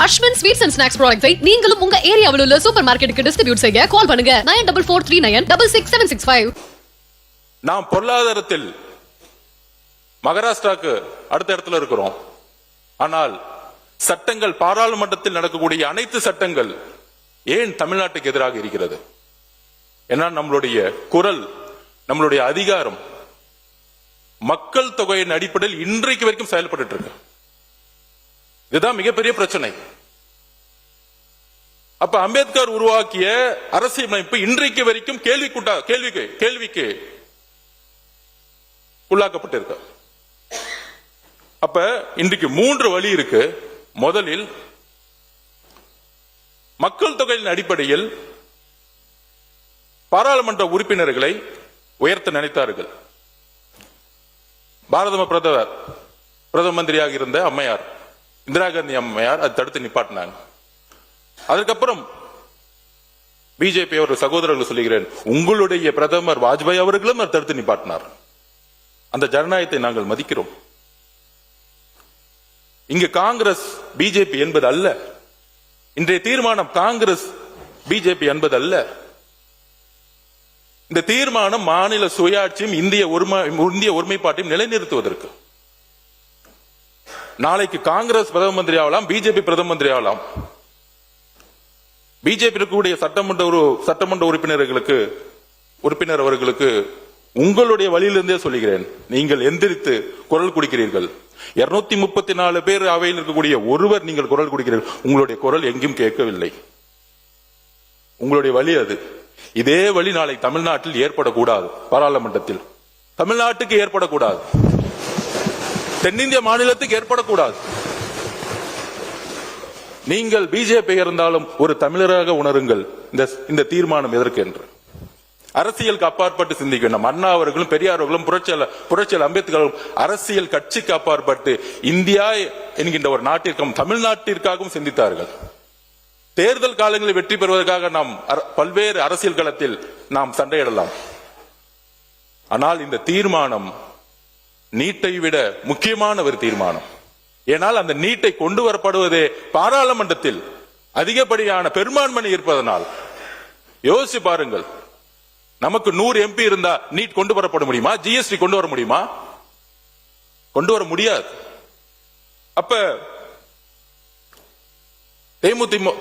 Ashwin sweets and snacks ப்ராடக்ட்ஸை நீங்களும் உங்க ஏரியாவில் உள்ள சூப்பர் மார்க்கெட்டுக்கு டிஸ்ட்ரிபியூட் செய்ய கால் பண்ணுங்க 9443966765. நாம் பொருளாதாரத்தில் மகாராஷ்டிராக்கு அடுத்த இடத்துல இருக்கிறோம். ஆனால் சட்டங்கள், பாராளுமன்றத்தில் நடக்கக்கூடிய அனைத்து சட்டங்கள் ஏன் தமிழ்நாட்டுக்கு எதிராக இருக்கிறது? ஏன்னா நம்மளுடைய குரல், நம்மளுடைய அதிகாரம் மக்கள் தொகையின் அடிப்படையில் இன்றைக்கு வரைக்கும் செயல்பட்டு இருக்கு. இதுதான் மிகப்பெரிய பிரச்சனை. அப்ப அம்பேத்கர் உருவாக்கிய அரசியலமைப்பு இன்றைக்கு வரைக்கும் கேள்விக்கு உள்ளாக்கப்பட்டிருக்கு. அப்ப இன்றைக்கு 3 வழி இருக்கு. முதலில் மக்கள் தொகையின் அடிப்படையில் பாராளுமன்ற உறுப்பினர்களை உயர்த்த நினைத்தார்கள். பாரத பிரதம மந்திரியாக இருந்த அம்மையார் இந்திரா காந்தி அம்மையார் அதை தடுத்து நிப்பாட்டினாங்க. அதுக்கப்புறம் பிஜேபி ஒரு சகோதரர்கள் சொல்லுகிறேன், உங்களுடைய பிரதமர் வாஜ்பாய் அவர்களும் அதை தடுத்து நிப்பாட்டினார். அந்த ஜனநாயகத்தை நாங்கள் மதிக்கிறோம். இங்கு காங்கிரஸ் பிஜேபி என்பது அல்ல. இன்றைய தீர்மானம் காங்கிரஸ் பிஜேபி என்பது அல்ல. இந்த தீர்மானம் மாநில சுயாட்சியும் இந்திய ஒருமைப்பாட்டையும் நிலைநிறுத்துவதற்கு. நாளைக்கு காங்கிரஸ் பிரதம மந்திரி ஆகலாம், பிஜேபி பிரதம மந்திரி ஆகலாம். பிஜேபி இருக்கக்கூடிய சட்டமன்ற உறுப்பினர் அவர்களுக்கு உங்களுடைய வழியிலிருந்தே சொல்லுகிறேன், நீங்கள் எந்திரித்து குரல் கொடுக்கிறீர்கள். 234 பேர் அவையில் இருக்கக்கூடிய ஒருவர் நீங்கள் குரல் கொடுக்கிறீர்கள். உங்களுடைய குரல் எங்கும் கேட்கவில்லை. உங்களுடைய வழி அது. இதே வழி நாளை தமிழ்நாட்டில் ஏற்படக்கூடாது. பாராளுமன்றத்தில் தமிழ்நாட்டுக்கு ஏற்படக்கூடாது, தென்னிந்திய மாநிலத்துக்கு ஏற்படக்கூடாது. நீங்கள் பிஜேபி இருந்தாலும் ஒரு தமிழராக உணருங்கள். இந்த தீர்மானம் எதற்கு என்று அரசியலுக்கு அப்பாற்பட்டு சிந்திக்க வேண்டும். அண்ணா அவர்களும் பெரியார் அவர்களும் புரட்சியாளர் அம்பேத்கரும் அரசியல் கட்சிக்கு அப்பாற்பட்டு இந்தியா என்கின்ற ஒரு நாட்டிற்கும் தமிழ்நாட்டிற்காகவும் சிந்தித்தார்கள். தேர்தல் காலங்களில் வெற்றி பெறுவதற்காக நாம் பல்வேறு அரசியல் களத்தில் நாம் சண்டையிடலாம். ஆனால் இந்த தீர்மானம் நீட்டை விட முக்கியமான ஒரு தீர்மானம். ஏனால் அந்த நீட்டை கொண்டு வரப்படுவதே பாராளுமன்றத்தில் அதிகப்படியான பெரும்பான்மை இருப்பதனால். யோசிச்சு பாருங்கள், நமக்கு 100 எம்பி இருந்தா நீட் கொண்டு வரப்பட முடியுமா? ஜிஎஸ்டி கொண்டு வர முடியுமா? கொண்டு வர முடியாது. அப்ப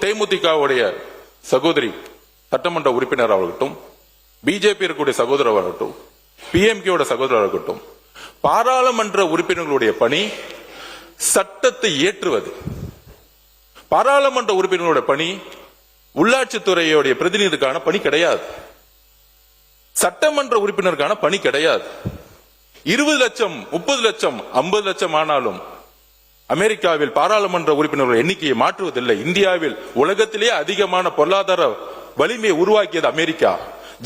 தேமுதிகவுடைய சகோதரி சட்டமன்ற உறுப்பினர் ஆகட்டும், பிஜேபி இருக்கக்கூடிய சகோதரர் ஆகட்டும், பிஎம்கேயோட சகோதரர் ஆகட்டும், பாராளுமன்ற உறுப்பினர்களுடைய பணி சட்டத்தை இயற்றுவது. பாராளுமன்ற உறுப்பினர்களுடைய பணி உள்ளாட்சித்துறையுடைய பிரதிநிதிக்கான பணி கிடையாது. சட்டமன்ற உறுப்பினருக்கான பணி கிடையாது. 20 லட்சம், 30 லட்சம், 50 லட்சம் ஆனாலும் அமெரிக்காவில் பாராளுமன்ற உறுப்பினர்கள் எண்ணிக்கையை மாற்றுவதில்லை. இந்தியாவில் உலகத்திலேயே அதிகமான பொருளாதார வலிமையை உருவாக்கியது அமெரிக்கா.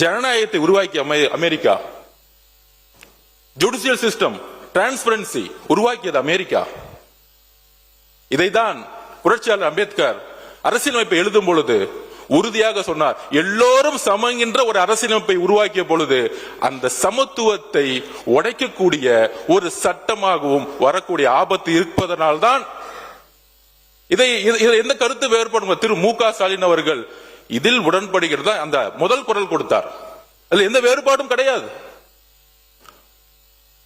ஜனநாயகத்தை உருவாக்கிய அமெரிக்கா. ஜுடிஷியல் சிஸ்டம், டிரான்ஸ்பரன்சி உருவாக்கியது அமெரிக்கா. இதைதான் புரட்சியாளர் அம்பேத்கர் அரசியலமைப்பை எழுதும் பொழுது உறுதியாக சொன்னார். எல்லோரும் சமங்கின்ற ஒரு அரசியலமைப்பை உருவாக்கிய பொழுது அந்த சமத்துவத்தை உடைக்கக்கூடிய ஒரு சட்டமாகவும் வரக்கூடிய ஆபத்து இருப்பதனால்தான் இதை எந்த கருத்து வேறுபடும் திரு மு க ஸ்டாலின் அவர்கள் இதில் உடன்படுகிறதா அந்த முதல் குரல் கொடுத்தார். அதில் எந்த வேறுபாடும் கிடையாது.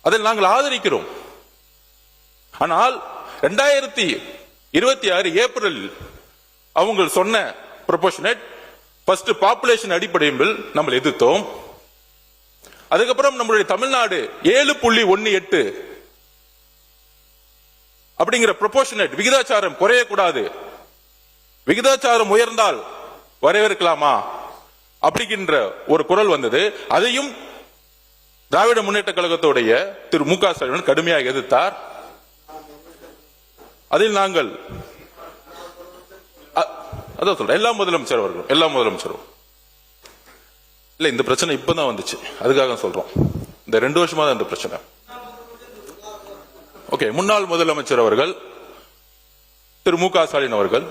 அதில் நாங்கள் ஆதரிக்கிறோம். ஆனால் 2026 ஏப்ரலில் அவங்க சொன்ன ப்ரொபோர்ஷனேட் ஃபர்ஸ்ட் பாப்புலேஷன் அடிப்படையில் நம்ம எதிர்த்தோம். அதுக்கப்புறம் நம்மளுடைய தமிழ்நாடு 7.18 அப்படிங்கிற ப்ரொபோர்ஷனேட் விகிதாச்சாரம் குறையக்கூடாது, விகிதாச்சாரம் உயர்ந்தால் வரவேற்கலாமா அப்படிங்கிற ஒரு குரல் வந்தது. அதையும் திராவிட முன்னேற்ற கழகத்துடைய திரு மு க ஸ்டாலின் கடுமையாக எதிர்த்தார். அதில் நாங்கள் அதான் சொல்றேன், எல்லா முதலமைச்சரும் இல்ல, இந்த பிரச்சனை இப்பதான் வந்துச்சு, அதுக்காக சொல்றோம். இந்த 2 வருஷமா தான் இந்த பிரச்சனை. ஓகே, முன்னாள் முதலமைச்சர் அவர்கள் திரு மு க ஸ்டாலின் அவர்கள்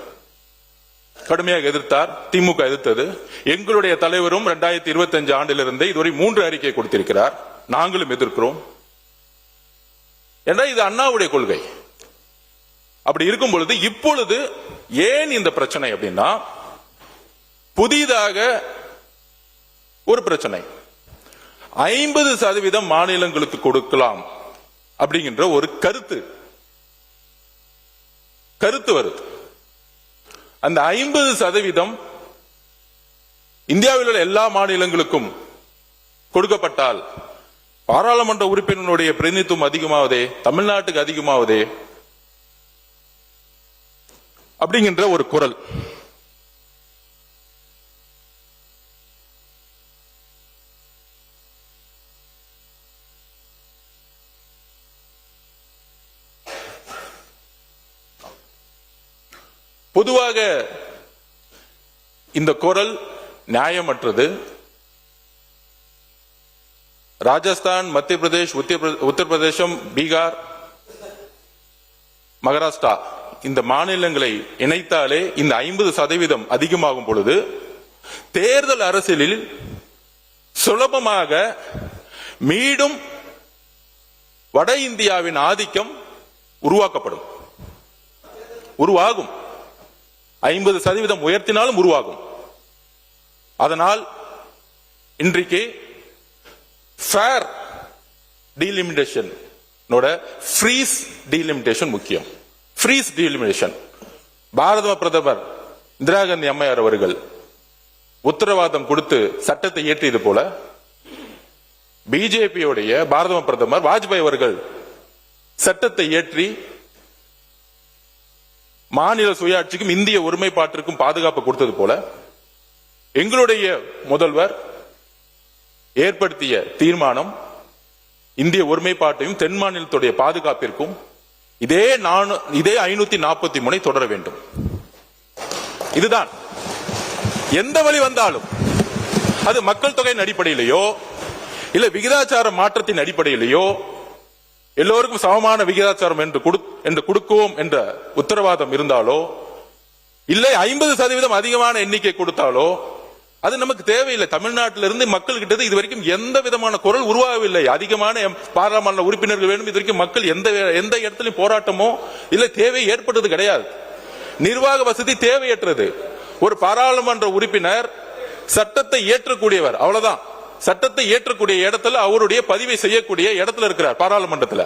கடுமையாக எதிர்த்தார். திமுக எதிர்த்தது. எங்களுடைய தலைவரும் 2025 ஆண்டிலிருந்து இதுவரை 3 அறிக்கை கொடுத்திருக்கிறார். நாங்களும் எதிர்க்கிறோம். ஏன்னா இது அண்ணாவுடைய கொள்கை. அப்படி இருக்கும் பொழுது இப்பொழுது ஏன் இந்த பிரச்சனை அப்படின்னா, புதிதாக ஒரு பிரச்சனை 50% மாநிலங்களுக்கு கொடுக்கலாம் அப்படிங்கிற ஒரு கருத்து வருது. அந்த 50% இந்தியாவில் உள்ள எல்லா மாநிலங்களுக்கும் கொடுக்கப்பட்டால் பாராளுமன்ற உறுப்பினருடைய பிரதிநிதித்துவம் அதிகமாவதே, தமிழ்நாட்டுக்கு அதிகமாவதே அப்படிங்கிற ஒரு குரல். பொதுவாக இந்த குரல் நியாயமற்றது. ராஜஸ்தான், மத்திய பிரதேஷ், உத்தரப்பிரதேசம், பீகார், மகாராஷ்டிரா இந்த மாநிலங்களை இணைத்தாலே இந்த 50% அதிகமாகும் பொழுது தேர்தல் அரசியலில் சுலபமாக மீண்டும் வட இந்தியாவின் ஆதிக்கம் உருவாகும். 50% உயர்த்தினாலும் உருவாகும். அதனால் இன்றைக்கு ஃபேர் டீலிமிட்டேஷன் ஃப்ரீஸ் டீலிமிட்டேஷன் முக்கியம். ஃப்ரீஸ் டீலிமிட்டேஷன் பாரத பிரதமர் இந்திரா காந்தி அம்மையார் அவர்கள் உத்தரவாதம் கொடுத்து சட்டத்தை இயற்றியது போல பிஜேபியுடைய பாரத பிரதமர் வாஜ்பாய் அவர்கள் சட்டத்தை இயற்றி மாநில சுயாட்சிக்கும் இந்திய ஒருமைப்பாட்டிற்கும் பாதுகாப்பு கொடுத்தது போல எங்களுடைய முதல்வர் ஏற்படுத்திய தீர்மானம் இந்திய ஒருமைப்பாட்டையும் தென் மாநிலத்துடைய பாதுகாப்பிற்கும் இதே 543 தொடர வேண்டும். இதுதான். எந்த வழி வந்தாலும் அது மக்கள் தொகையின் அடிப்படையிலேயோ இல்ல விகிதாச்சார மாற்றத்தின் அடிப்படையிலேயோ எல்லோருக்கும் சமமான விகிதாச்சாரம் என்று கொடுக்குவோம் என்ற உத்தரவாதம் இருந்தாலோ இல்லை 50% அதிகமான எண்ணிக்கை கொடுத்தாலோ அது நமக்கு தேவையில்லை. தமிழ்நாட்டிலிருந்து மக்கள் கிட்ட இது வரைக்கும் எந்த விதமான குரல் உருவாகவில்லை. அதிகமான பாராளுமன்ற உறுப்பினர்கள் வேண்டும். இது வரைக்கும் மக்கள் எந்த இடத்திலும் போராட்டமோ இல்ல தேவை ஏற்பட்டது கிடையாது. நிர்வாக வசதி தேவையற்றது. ஒரு பாராளுமன்ற உறுப்பினர் சட்டத்தை ஏற்றக்கூடியவர், அவ்வளவுதான். சட்டத்தை ஏற்றக்கூடிய இடத்துல அவருடைய பதிவை செய்யக்கூடிய இடத்துல இருக்கிறார் பாராளுமன்றத்தில்.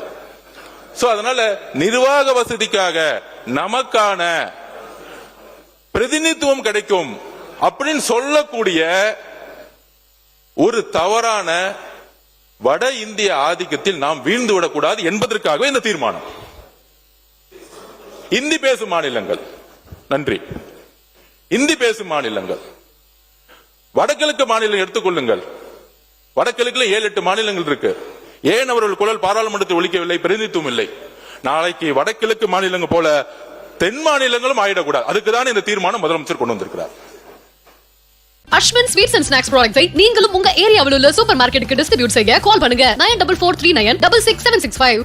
அதனால நிர்வாக வசதிக்காக நமக்கான பிரதிநிதித்துவம் கிடைக்கும் அப்படின்னு சொல்லக்கூடிய ஒரு தவறான வட இந்திய ஆதிக்கத்தில் நாம் வீழ்ந்து விடக்கூடாது என்பதற்காக இந்த தீர்மானம். இந்தி பேசும் மாநிலங்கள், நன்றி, இந்தி பேசும் மாநிலங்கள், வடகிழக்கு மாநிலம் எடுத்துக்கொள்ளுங்கள். வடகிழக்குல 7-8 மாநிலங்கள் இருக்கு. ஏன் அவர்கள் குரல் பாராளுமன்றத்தில் ஒலிக்கவில்லை? பிரதிநிதித்துவம் இல்லை. நாளைக்கு வடகிழக்கு மாநிலங்கள் போல தென் மாநிலங்களும் ஆயிடக்கூடாது. அதுக்குதான் இந்த தீர்மானம் முதலமைச்சர் கொண்டு வந்திருக்கிறார். அஸ்வின் ஸ்வீட்ஸ் அண்ட் ஸ்நாக்ஸ் ப்ராடக்ட்ஸை நீங்களும் உங்க ஏரியாவில் உள்ள சூப்பர் மார்க்கெட்டுக்கு டிஸ்ட்ரிபியூட் செய்ய கால் பண்ணுங்க 9443966765.